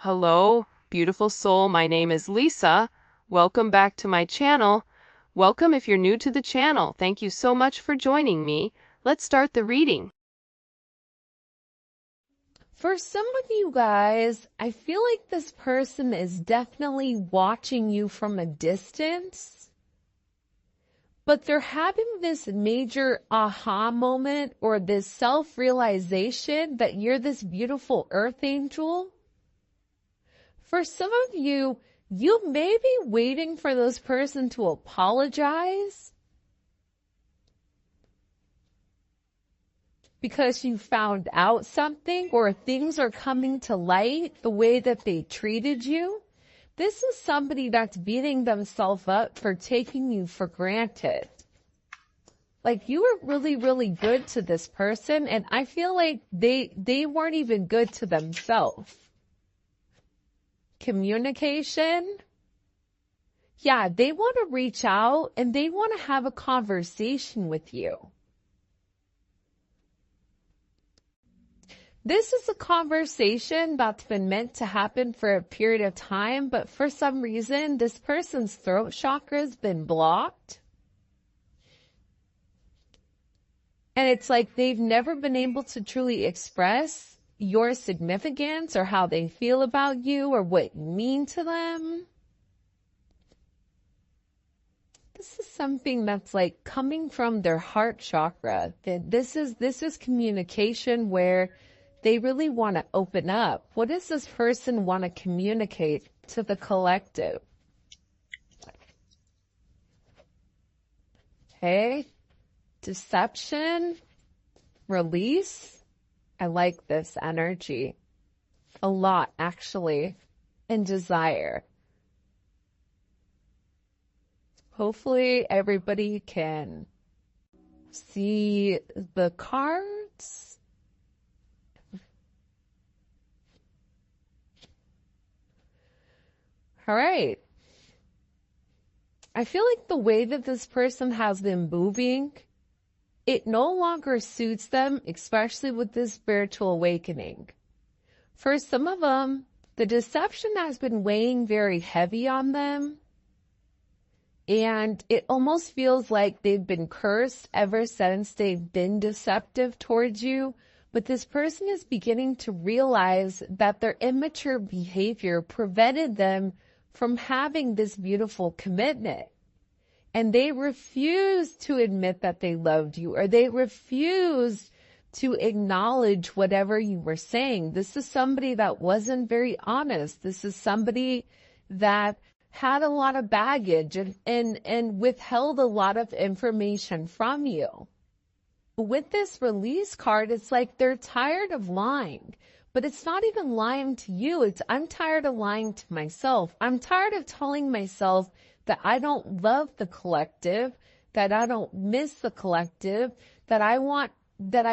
Hello, beautiful soul. My name is Lisa. Welcome back to my channel. Welcome if you're new to the channel. Thank you so much for joining me. Let's start the reading. For some of you guys, I feel like this person is definitely watching you from a distance, but they're having this major aha moment or this self-realization that you're this beautiful earth angel. For some of you, you may be waiting for this person to apologize because you found out something or things are coming to light the way that they treated you. This is somebody that's beating themselves up for taking you for granted. Like you were really, really good to this person, and I feel like they weren't even good to themselves. Communication. Yeah, they want to reach out and they want to have a conversation with you. This is a conversation that's been meant to happen for a period of time, but for some reason, this person's throat chakra has been blocked. And it's like they've never been able to truly express your significance or how they feel about you or what you mean to them. This is something that's like coming from their heart chakra. This is communication where they really want to open up. What does this person want to communicate to the collective? Okay. Deception, release. I like this energy a lot, actually, and desire. Hopefully everybody can see the cards. All right. I feel like the way that this person has been moving, it no longer suits them, especially with this spiritual awakening. For some of them, the deception has been weighing very heavy on them. And it almost feels like they've been cursed ever since they've been deceptive towards you. But this person is beginning to realize that their immature behavior prevented them from having this beautiful commitment. And they refused to admit that they loved you, or they refused to acknowledge whatever you were saying. This is somebody that wasn't very honest. This is somebody that had a lot of baggage and withheld a lot of information from you. With this release card, it's like they're tired of lying. But it's not even lying to you. I'm tired of lying to myself. I'm tired of telling myself that I don't love the collective, that I don't miss the collective, that I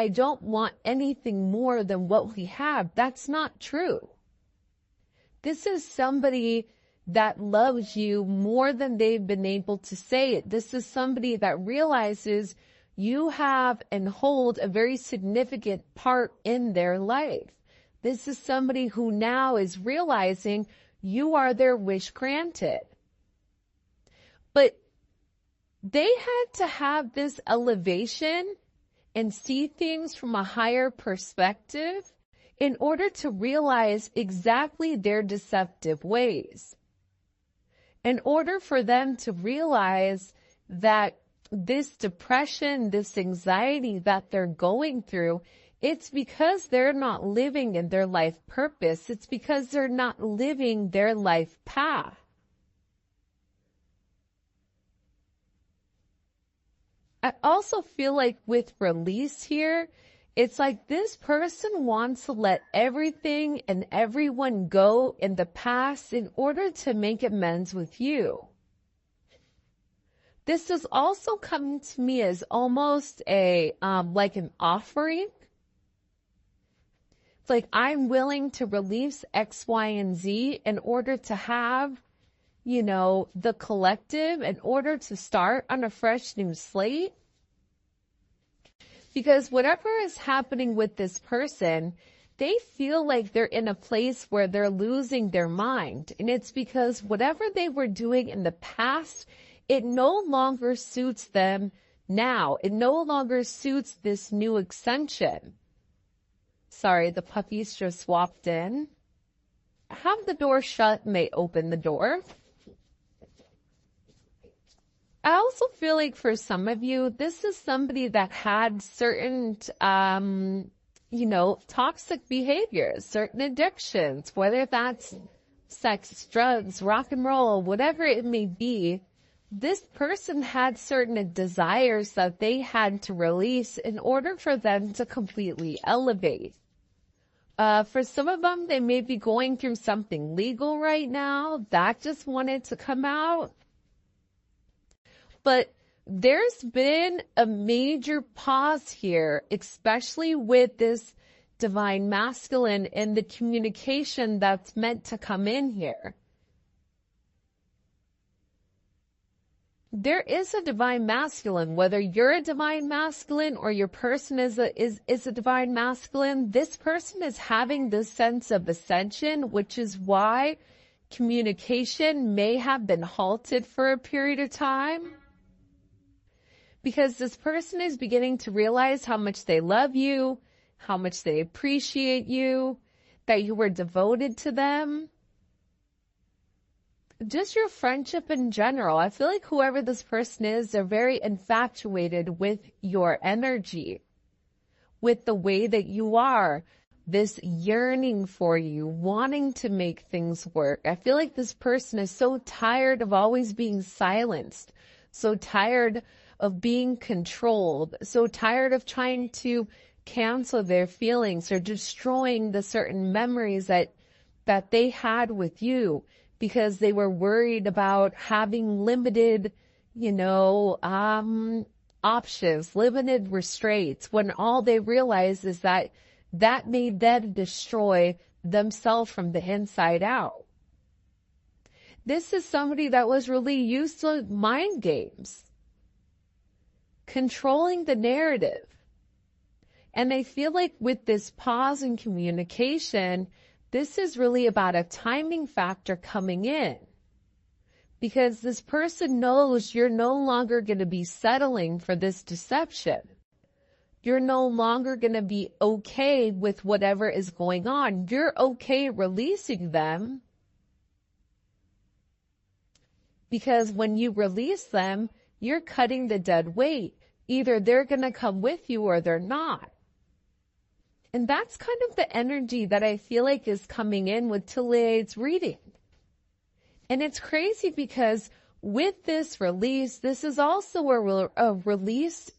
don't want anything more than what we have. That's not true. This is somebody that loves you more than they've been able to say it. This is somebody that realizes you have and hold a very significant part in their life. This is somebody who now is realizing you are their wish granted. But they had to have this elevation and see things from a higher perspective in order to realize exactly their deceptive ways. In order for them to realize that this depression, this anxiety that they're going through, it's because they're not living in their life purpose. It's because they're not living their life path. I also feel like with release here, it's like this person wants to let everything and everyone go in the past in order to make amends with you. This is also coming to me as almost like an offering. It's like I'm willing to release X, Y, and Z in order to have, the collective, in order to start on a fresh new slate. Because whatever is happening with this person, they feel like they're in a place where they're losing their mind. And it's because whatever they were doing in the past, it no longer suits them now. It no longer suits this new extension. Sorry, the puppies just swapped in. Have the door shut and they open the door. I also feel like for some of you, this is somebody that had certain, toxic behaviors, certain addictions, whether that's sex, drugs, rock and roll, whatever it may be. This person had certain desires that they had to release in order for them to completely elevate. For some of them, they may be going through something legal right now that just wanted to come out. But there's been a major pause here, especially with this divine masculine and the communication that's meant to come in here. There is a divine masculine, whether you're a divine masculine or your person is a divine masculine. This person is having this sense of ascension, which is why communication may have been halted for a period of time. Because this person is beginning to realize how much they love you, how much they appreciate you, that you were devoted to them. Just your friendship in general. I feel like whoever this person is, they're very infatuated with your energy, with the way that you are, this yearning for you, wanting to make things work. I feel like this person is so tired of always being silenced, so tired of being controlled, so tired of trying to cancel their feelings or destroying the certain memories that they had with you, because they were worried about having limited, options, limited restraints, when all they realized is that made them destroy themselves from the inside out. This is somebody that was really used to mind games, controlling the narrative. And I feel like with this pause in communication, this is really about a timing factor coming in, because this person knows you're no longer going to be settling for this deception. You're no longer going to be okay with whatever is going on. You're okay releasing them, because when you release them, you're cutting the dead weight. Either they're going to come with you or they're not. And that's kind of the energy that I feel like is coming in with Tille's reading. And it's crazy because with this release, this is also a release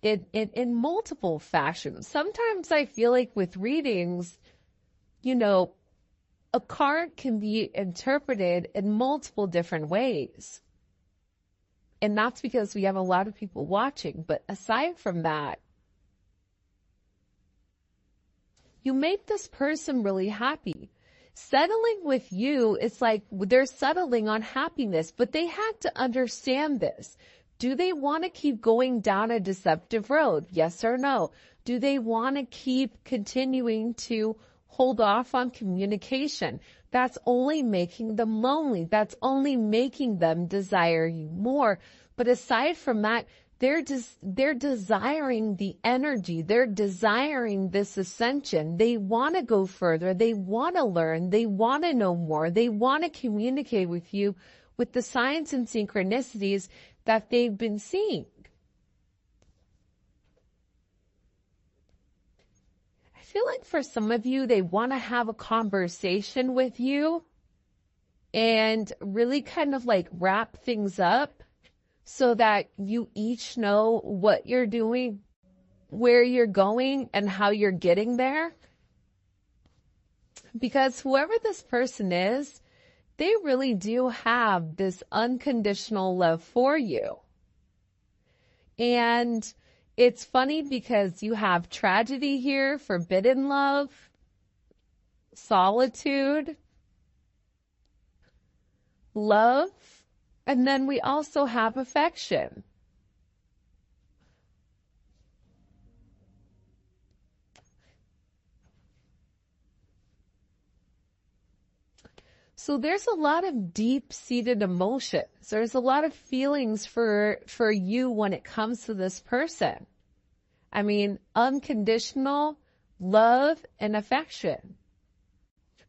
in multiple fashions. Sometimes I feel like with readings, a card can be interpreted in multiple different ways. And that's because we have a lot of people watching. But aside from that, you make this person really happy. Settling with you, it's like they're settling on happiness, but they had to understand this. Do they want to keep going down a deceptive road? Yes or no? Do they want to keep continuing to hold off on communication? That's only making them lonely. That's only making them desire you more. But aside from that, they're desiring the energy. They're desiring this ascension. They want to go further. They want to learn. They want to know more. They want to communicate with you with the signs and synchronicities that they've been seeing. I feel like for some of you, they want to have a conversation with you and really kind of like wrap things up, so that you each know what you're doing, where you're going, and how you're getting there. Because whoever this person is, they really do have this unconditional love for you. And it's funny because you have tragedy here, forbidden love, solitude, love, and then we also have affection. So there's a lot of deep-seated emotions. There's a lot of feelings for you when it comes to this person. I mean, unconditional love and affection.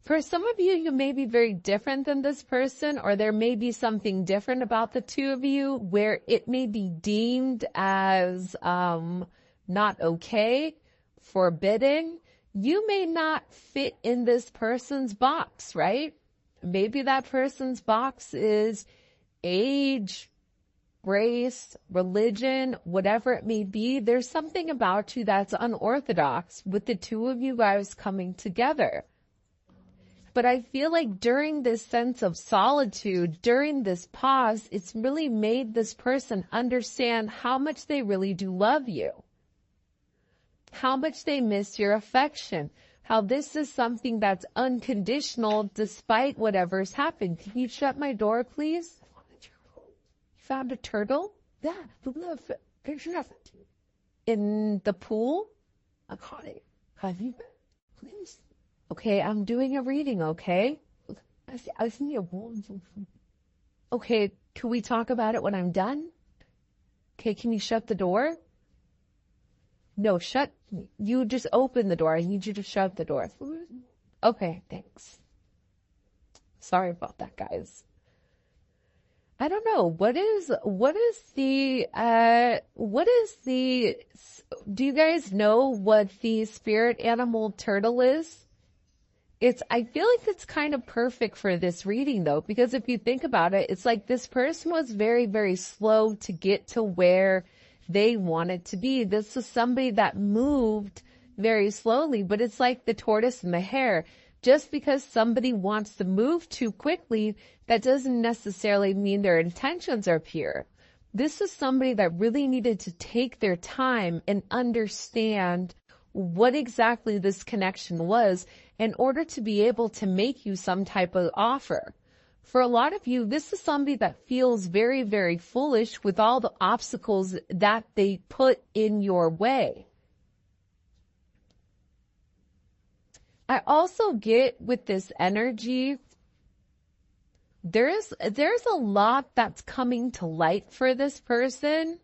For some of you, you may be very different than this person, or there may be something different about the two of you where it may be deemed as not okay, forbidden. You may not fit in this person's box, right? Maybe that person's box is age, race, religion, whatever it may be. There's something about you that's unorthodox with the two of you guys coming together. But I feel like during this sense of solitude, during this pause, it's really made this person understand how much they really do love you, how much they miss your affection, how this is something that's unconditional despite whatever's happened. Can you shut my door, please? You found a turtle? Yeah, in the pool? I caught it. Have you been? Please. Okay, I'm doing a reading, okay? I see a ball. Okay, can we talk about it when I'm done? Okay, can you shut the door? No, you just open the door. I need you to shut the door. Okay, thanks. Sorry about that, guys. I don't know. Do you guys know what the spirit animal turtle is? I feel like it's kind of perfect for this reading though, because if you think about it, it's like this person was very, very slow to get to where they wanted to be. This is somebody that moved very slowly, but it's like the tortoise and the hare. Just because somebody wants to move too quickly, that doesn't necessarily mean their intentions are pure. This is somebody that really needed to take their time and understand what exactly this connection was in order to be able to make you some type of offer. For a lot of you, this is somebody that feels very, very foolish with all the obstacles that they put in your way. I also get with this energy, there's a lot that's coming to light for this person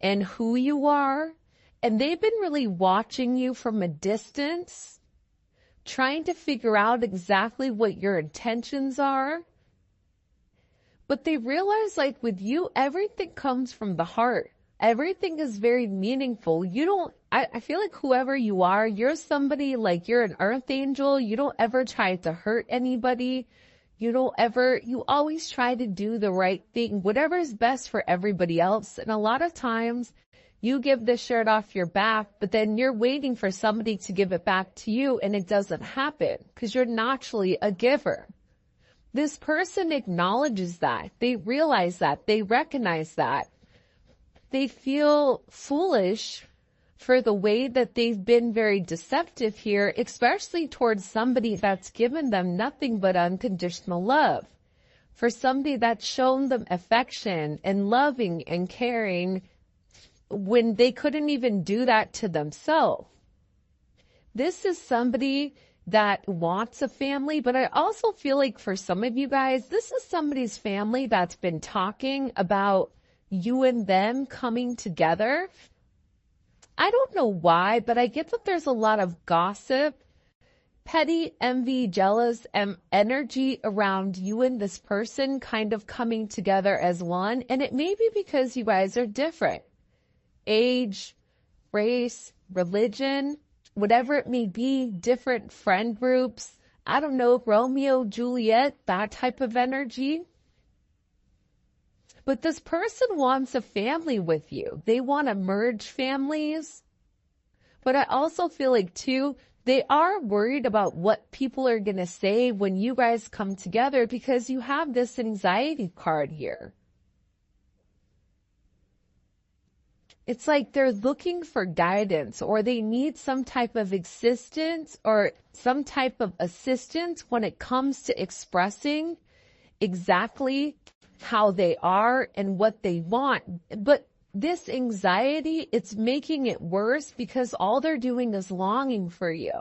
and who you are. And they've been really watching you from a distance, trying to figure out exactly what your intentions are. But they realize, like with you, everything comes from the heart. Everything is very meaningful. I feel like whoever you are, you're somebody like you're an earth angel. You don't ever try to hurt anybody. You always try to do the right thing, whatever is best for everybody else. And a lot of times, you give the shirt off your back, but then you're waiting for somebody to give it back to you, and it doesn't happen because you're naturally a giver. This person acknowledges that. They realize that. They recognize that. They feel foolish for the way that they've been very deceptive here, especially towards somebody that's given them nothing but unconditional love. For somebody that's shown them affection and loving and caring when they couldn't even do that to themselves. This is somebody that wants a family, but I also feel like for some of you guys, this is somebody's family that's been talking about you and them coming together. I don't know why, but I get that there's a lot of gossip, petty, envy, jealous, energy around you and this person kind of coming together as one. And it may be because you guys are different. Age, race, religion, whatever it may be, different friend groups. I don't know, Romeo, Juliet, that type of energy. But this person wants a family with you. They want to merge families. But I also feel like, too, they are worried about what people are going to say when you guys come together because you have this anxiety card here. It's like they're looking for guidance, or they need some type of existence or some type of assistance when it comes to expressing exactly how they are and what they want. But this anxiety, it's making it worse because all they're doing is longing for you.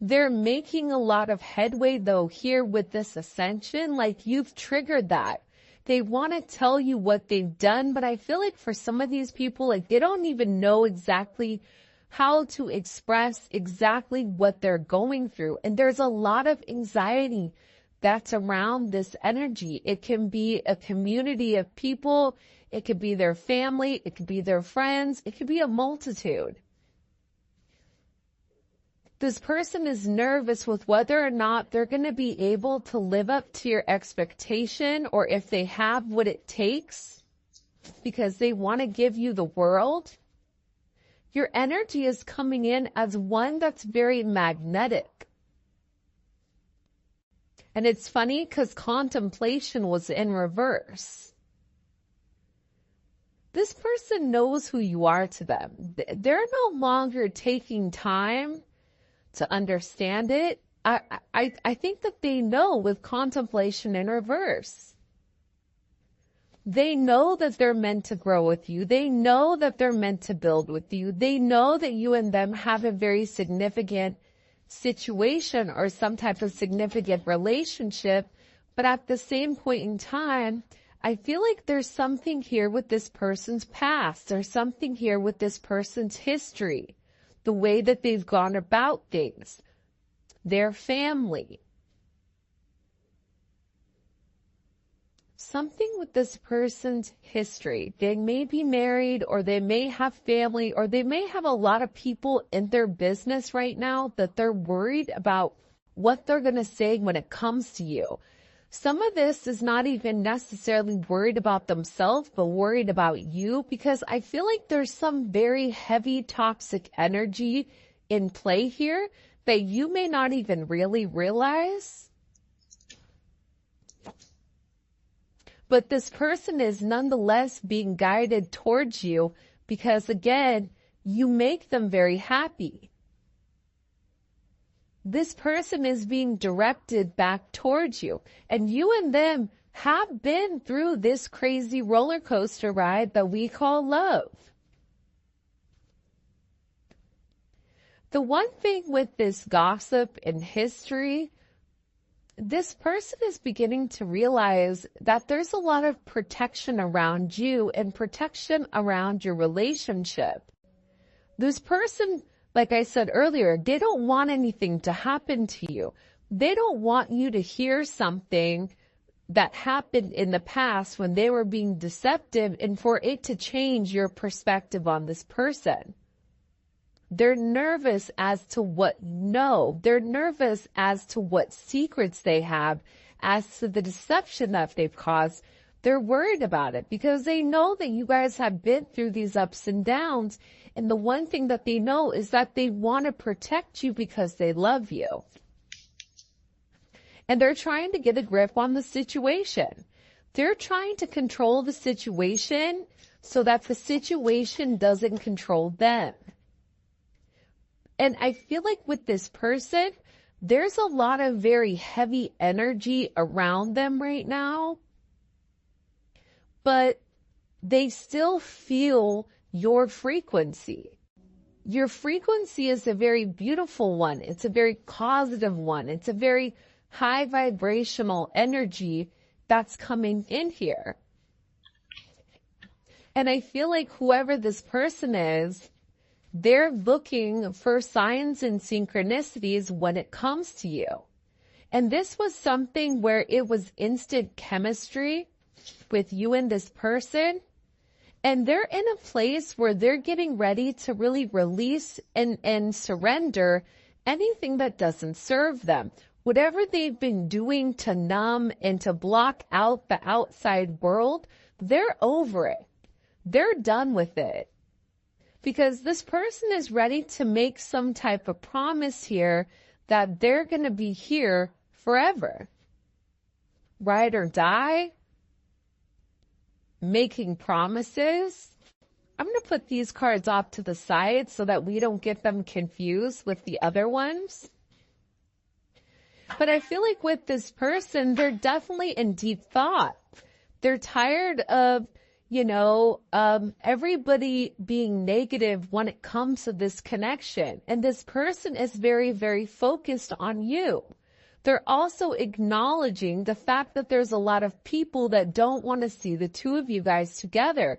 They're making a lot of headway though here with this ascension. Like you've triggered that. They want to tell you what they've done, but I feel like for some of these people, like they don't even know exactly how to express exactly what they're going through. And there's a lot of anxiety that's around this energy. It can be a community of people. It could be their family. It could be their friends. It could be a multitude. This person is nervous with whether or not they're going to be able to live up to your expectation, or if they have what it takes, because they want to give you the world. Your energy is coming in as one that's very magnetic. And it's funny because contemplation was in reverse. This person knows who you are to them. They're no longer taking time to understand it. I think that they know with contemplation in reverse. They know that they're meant to grow with you. They know that they're meant to build with you. They know that you and them have a very significant situation or some type of significant relationship. But at the same point in time, I feel like there's something here with this person's past. There's something here with this person's history. The way that they've gone about things, their family. Something with this person's history. They may be married, or they may have family, or they may have a lot of people in their business right now that they're worried about what they're going to say when it comes to you. Some of this is not even necessarily worried about themselves, but worried about you, because I feel like there's some very heavy toxic energy in play here that you may not even really realize. But this person is nonetheless being guided towards you because, again, you make them very happy. This person is being directed back towards you. And you and them have been through this crazy roller coaster ride that we call love. The one thing with this gossip in history, this person is beginning to realize that there's a lot of protection around you and protection around your relationship. This person, like I said earlier, they don't want anything to happen to you. They don't want you to hear something that happened in the past when they were being deceptive and for it to change your perspective on this person. They're nervous as to what you know. They're nervous as to what secrets they have, as to the deception that they've caused. They're worried about it because they know that you guys have been through these ups and downs. And the one thing that they know is that they want to protect you because they love you. And they're trying to get a grip on the situation. They're trying to control the situation so that the situation doesn't control them. And I feel like with this person, there's a lot of very heavy energy around them right now. But they still feel your frequency. Your frequency is a very beautiful one. It's a very positive one. It's a very high vibrational energy that's coming in here. And I feel like whoever this person is, they're looking for signs and synchronicities when it comes to you. And this was something where it was instant chemistry with you and this person. And they're in a place where they're getting ready to really release and surrender anything that doesn't serve them. Whatever they've been doing to numb and to block out the outside world, they're over it. They're done with it. Because this person is ready to make some type of promise here that they're going to be here forever. Ride or die. Making promises. I'm going to put these cards off to the side so that we don't get them confused with the other ones. But I feel like with this person, they're definitely in deep thought. They're tired of, everybody being negative when it comes to this connection. And this person is very, very focused on you. They're also acknowledging the fact that there's a lot of people that don't want to see the two of you guys together.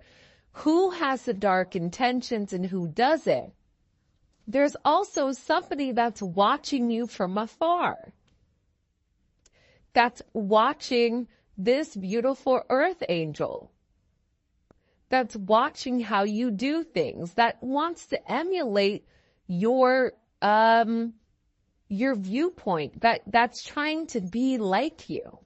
Who has the dark intentions and who doesn't? There's also somebody that's watching you from afar. That's watching this beautiful earth angel. That's watching how you do things. That wants to emulate your viewpoint. That's trying to be like you.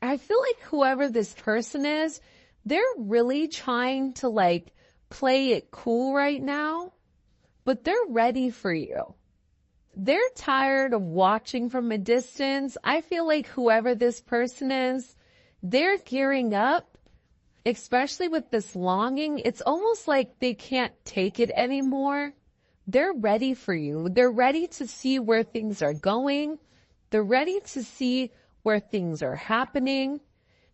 I feel like whoever this person is, they're really trying to play it cool right now, but they're ready for you. They're tired of watching from a distance. I feel like whoever this person is, they're gearing up, especially with this longing. It's almost like they can't take it anymore. They're ready for you. They're ready to see where things are going. They're ready to see where things are happening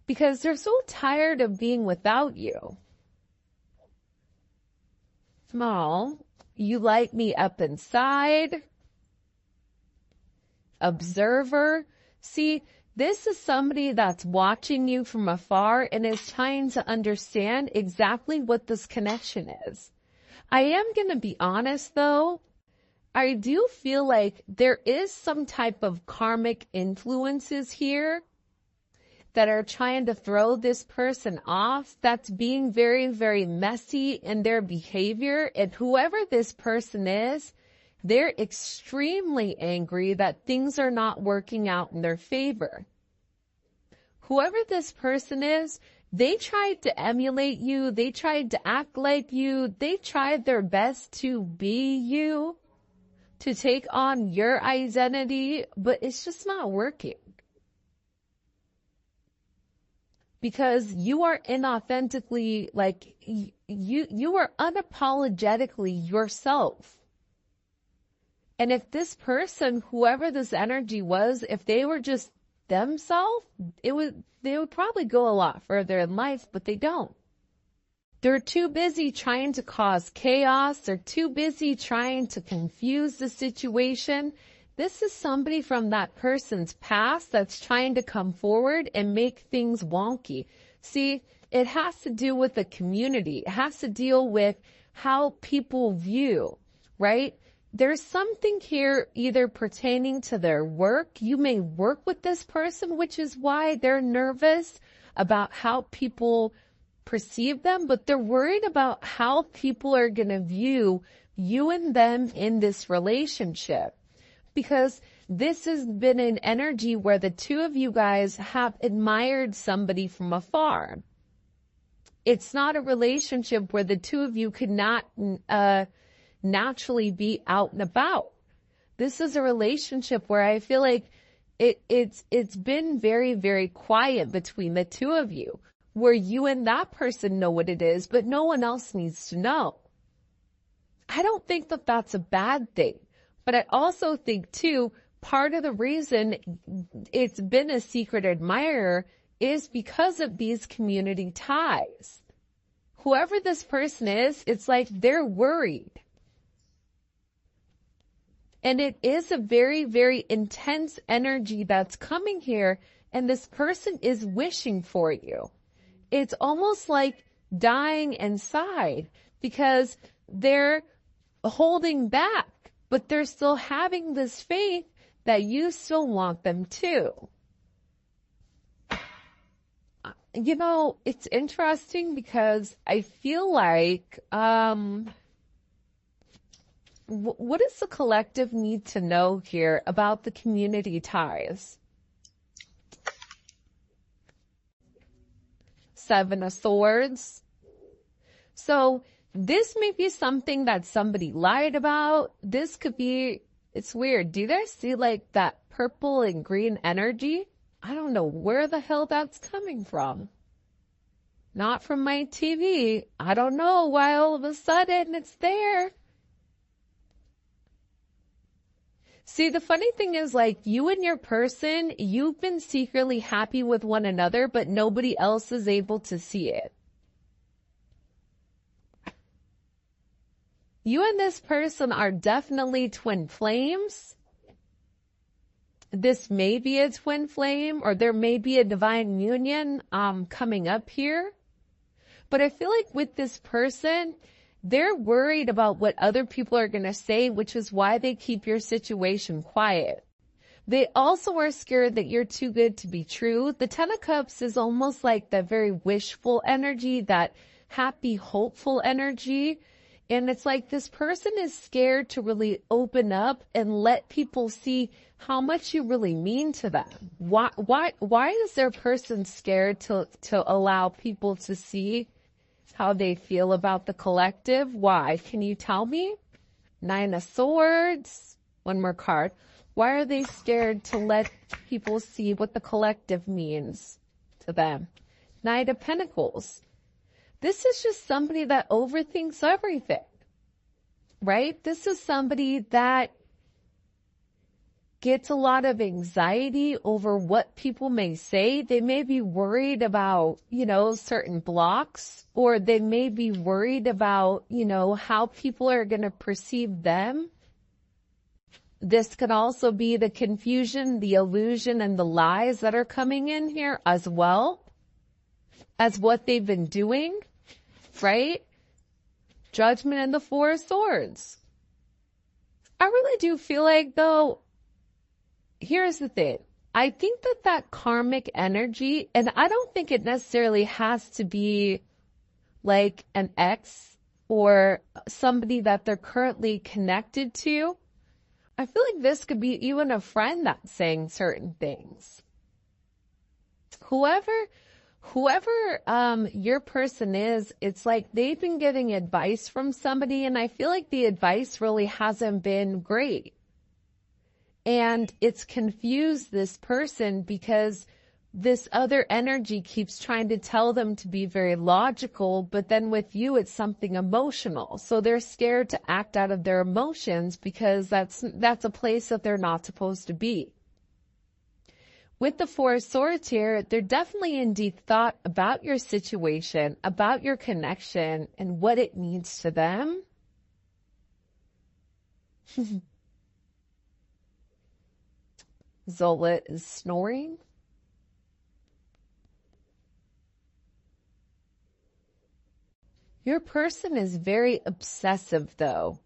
because they're so tired of being without you. Small, you light me up inside. Observer. See, this is somebody that's watching you from afar and is trying to understand exactly what this connection is. I am going to be honest though. I do feel like there is some type of karmic influences here that are trying to throw this person off, that's being very, very messy in their behavior. And whoever this person is, they're extremely angry that things are not working out in their favor. Whoever this person is, they tried to emulate you. They tried to act like you. They tried their best to be you, to take on your identity, but it's just not working. Because you are inauthentically, you are unapologetically yourself. And if this person, whoever this energy was, if they were just themselves, they would probably go a lot further in life, but they don't. They're too busy trying to cause chaos. They're too busy trying to confuse the situation. This is somebody from that person's past that's trying to come forward and make things wonky. See, it has to do with the community. It has to deal with how people view, right? There's something here either pertaining to their work. You may work with this person, which is why they're nervous about how people perceive them, but they're worried about how people are going to view you and them in this relationship. Because this has been an energy where the two of you guys have admired somebody from afar. It's not a relationship where the two of you could not naturally be out and about. This is a relationship where I feel like it's been very, very quiet between the two of you, where you and that person know what it is, but no one else needs to know. I don't think that that's a bad thing, but I also think too, part of the reason it's been a secret admirer is because of these community ties. Whoever this person is, it's like they're worried. And it is a very, very intense energy that's coming here, and this person is wishing for you. It's almost like dying inside because they're holding back, but they're still having this faith that you still want them to. You know, it's interesting because I feel like, what does the collective need to know here about the community ties? Seven of Swords. So this may be something that somebody lied about. This could be, it's weird. Do you guys see like that purple and green energy? I don't know where the hell that's coming from. Not from my TV. I don't know why all of a sudden it's there. See, the funny thing is, like, you and your person, you've been secretly happy with one another, but nobody else is able to see it. You and this person are definitely twin flames. This may be a twin flame, or there may be a divine union coming up here. But I feel like with this person, they're worried about what other people are going to say, which is why they keep your situation quiet. They also are scared that you're too good to be true. The Ten of Cups is almost like that very wishful energy, that happy, hopeful energy. And it's like this person is scared to really open up and let people see how much you really mean to them. Why is their person scared to allow people to see how they feel about the collective? Why? Can you tell me? Nine of Swords. One more card. Why are they scared to let people see what the collective means to them? Knight of Pentacles. This is just somebody that overthinks everything, right? This is somebody that gets a lot of anxiety over what people may say. They may be worried about, certain blocks, or they may be worried about, how people are going to perceive them. This could also be the confusion, the illusion, and the lies that are coming in here as well as what they've been doing, right? Judgment and the Four of Swords. I really do feel like, though, here's the thing. I think that karmic energy, and I don't think it necessarily has to be like an ex or somebody that they're currently connected to. I feel like this could be even a friend that's saying certain things. Whoever your person is, it's like they've been getting advice from somebody, and I feel like the advice really hasn't been great. And it's confused this person because this other energy keeps trying to tell them to be very logical, but then with you, it's something emotional. So they're scared to act out of their emotions because that's a place that they're not supposed to be. With the Four of Swords here, they're definitely in deep thought about your situation, about your connection, and what it means to them. Zola is snoring. Your person is very obsessive, though.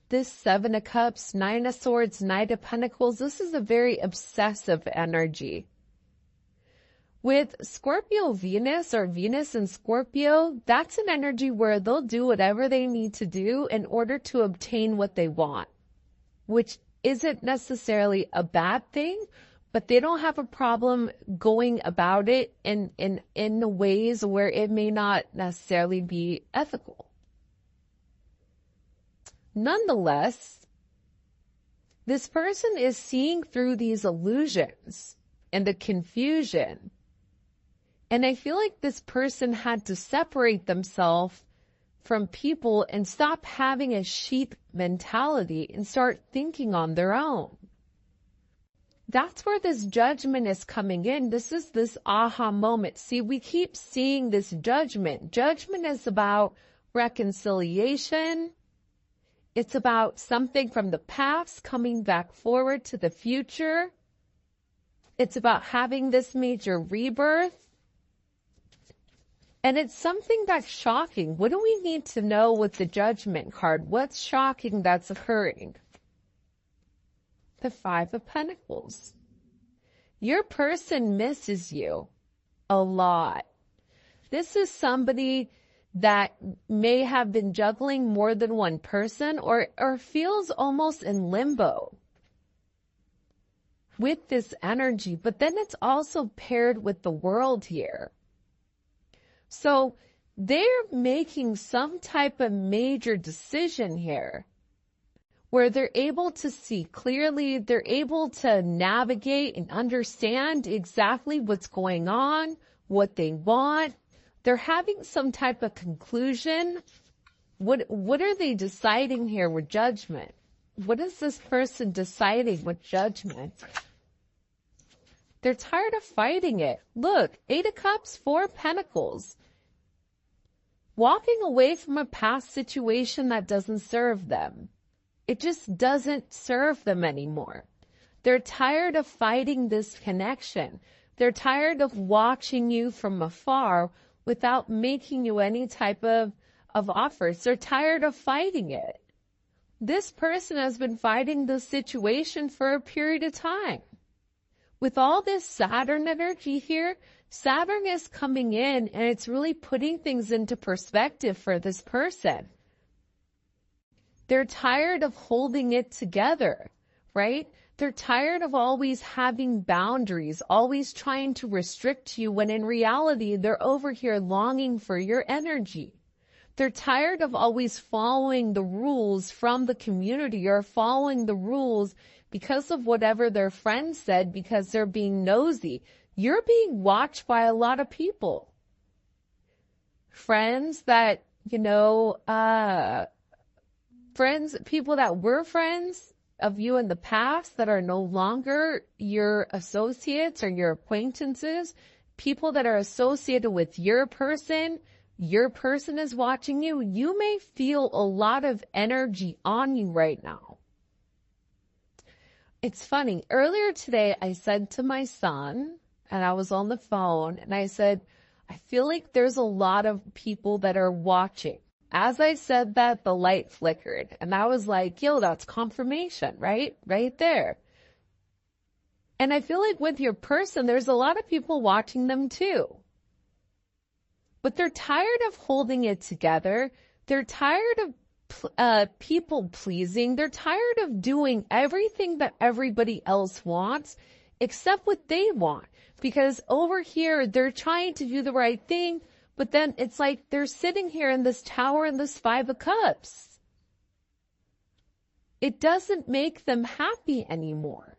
This Seven of Cups, Nine of Swords, Knight of Pentacles, this is a very obsessive energy. With Scorpio Venus, or Venus and Scorpio, that's an energy where they'll do whatever they need to do in order to obtain what they want, which isn't necessarily a bad thing, but they don't have a problem going about it in ways where it may not necessarily be ethical. Nonetheless, this person is seeing through these illusions and the confusion. And I feel like this person had to separate themselves from people and stop having a sheep mentality and start thinking on their own. That's where this judgment is coming in. This is this aha moment. See, we keep seeing this judgment. Judgment is about reconciliation. It's about something from the past coming back forward to the future. It's about having this major rebirth. And it's something that's shocking. What do we need to know with the Judgment card? What's shocking that's occurring? The Five of Pentacles. Your person misses you a lot. This is somebody that may have been juggling more than one person or feels almost in limbo with this energy. But then it's also paired with the World here. So they're making some type of major decision here where they're able to see clearly, they're able to navigate and understand exactly what's going on, what they want. They're having some type of conclusion. What are they deciding here with Judgment? What is this person deciding with Judgment? They're tired of fighting it. Look, 8 of Cups, 4 of Pentacles. Walking away from a past situation that doesn't serve them. It just doesn't serve them anymore. They're tired of fighting this connection. They're tired of watching you from afar without making you any type of offers. They're tired of fighting it. This person has been fighting this situation for a period of time. With all this Saturn energy here, Saturn is coming in and it's really putting things into perspective for this person. They're tired of holding it together, right? They're tired of always having boundaries, always trying to restrict you when in reality they're over here longing for your energy. They're tired of always following the rules from the community or following the rules because of whatever their friends said because they're being nosy. You're being watched by a lot of people. Friends that, people that were friends of you in the past that are no longer your associates or your acquaintances, people that are associated with your person is watching you. You may feel a lot of energy on you right now. It's funny. Earlier today, I said to my son, and I was on the phone, and I said, I feel like there's a lot of people that are watching. As I said that, the light flickered, and I was like, yo, that's confirmation, right? Right there. And I feel like with your person, there's a lot of people watching them too. But they're tired of holding it together. They're tired of people pleasing. They're tired of doing everything that everybody else wants except what they want. Because over here, they're trying to do the right thing, but then it's like they're sitting here in this tower in this 5 of Cups. It doesn't make them happy anymore.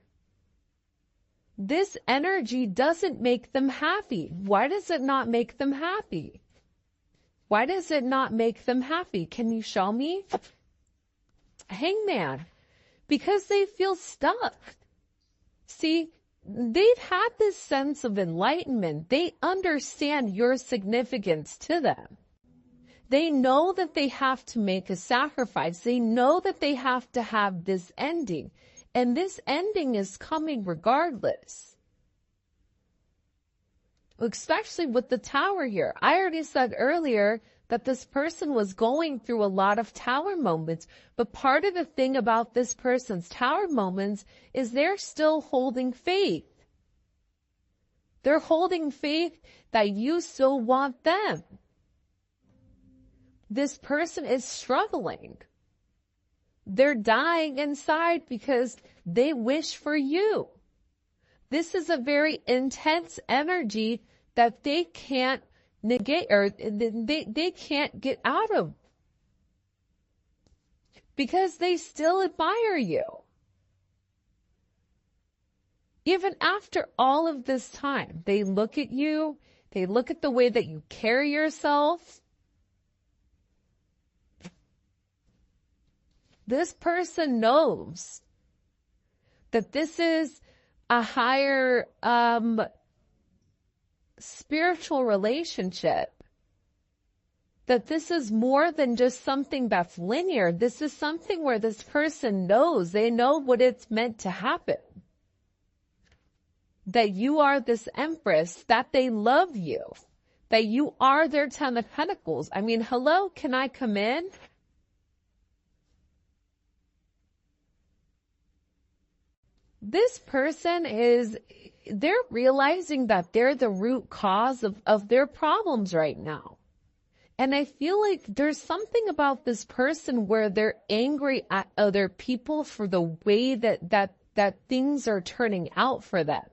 This energy doesn't make them happy. Why does it not make them happy? Why does it not make them happy? Can you show me? Hangman. Because they feel stuck. See, they've had this sense of enlightenment. They understand your significance to them. They know that they have to make a sacrifice. They know that they have to have this ending. And this ending is coming regardless. Especially with the tower here. I already said earlier that this person was going through a lot of tower moments. But part of the thing about this person's tower moments is they're still holding faith. They're holding faith that you still want them. This person is struggling. They're dying inside because they wish for you. This is a very intense energy that they can't negate or they can't get out of because they still admire you. Even after all of this time, they look at you, they look at the way that you carry yourself. This person knows that this is a higher spiritual relationship, that this is more than just something that's linear. This is something where this person knows, they know what it's meant to happen. That you are this empress, that they love you, that you are their 10 of Pentacles. I mean, hello, can I come in? This person they're realizing that they're the root cause of their problems right now. And I feel like there's something about this person where they're angry at other people for the way that things are turning out for them.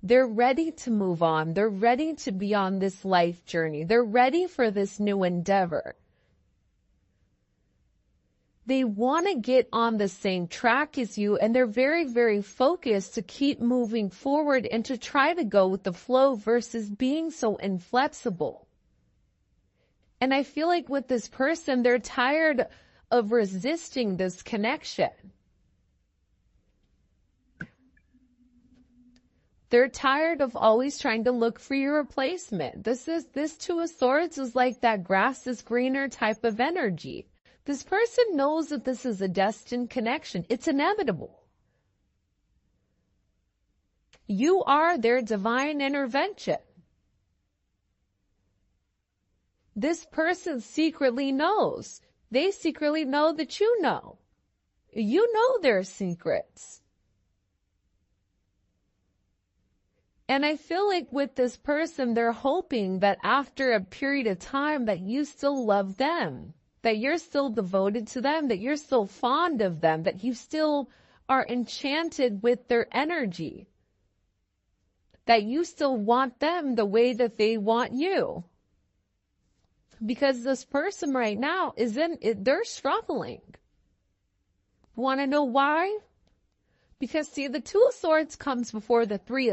They're ready to move on. They're ready to be on this life journey. They're ready for this new endeavor. They want to get on the same track as you, and they're very, very focused to keep moving forward and to try to go with the flow versus being so inflexible. And I feel like with this person, they're tired of resisting this connection. They're tired of always trying to look for your replacement. This Two of Swords is like that grass is greener type of energy. This person knows that this is a destined connection. It's inevitable. You are their divine intervention. This person secretly knows. They secretly know that you know. You know their secrets. And I feel like with this person, they're hoping that after a period of time that you still love them, that you're still devoted to them, that you're still fond of them, that you still are enchanted with their energy, that you still want them the way that they want you. Because this person right now they're struggling. Want to know why? Because see, the Two of Swords comes before the Three of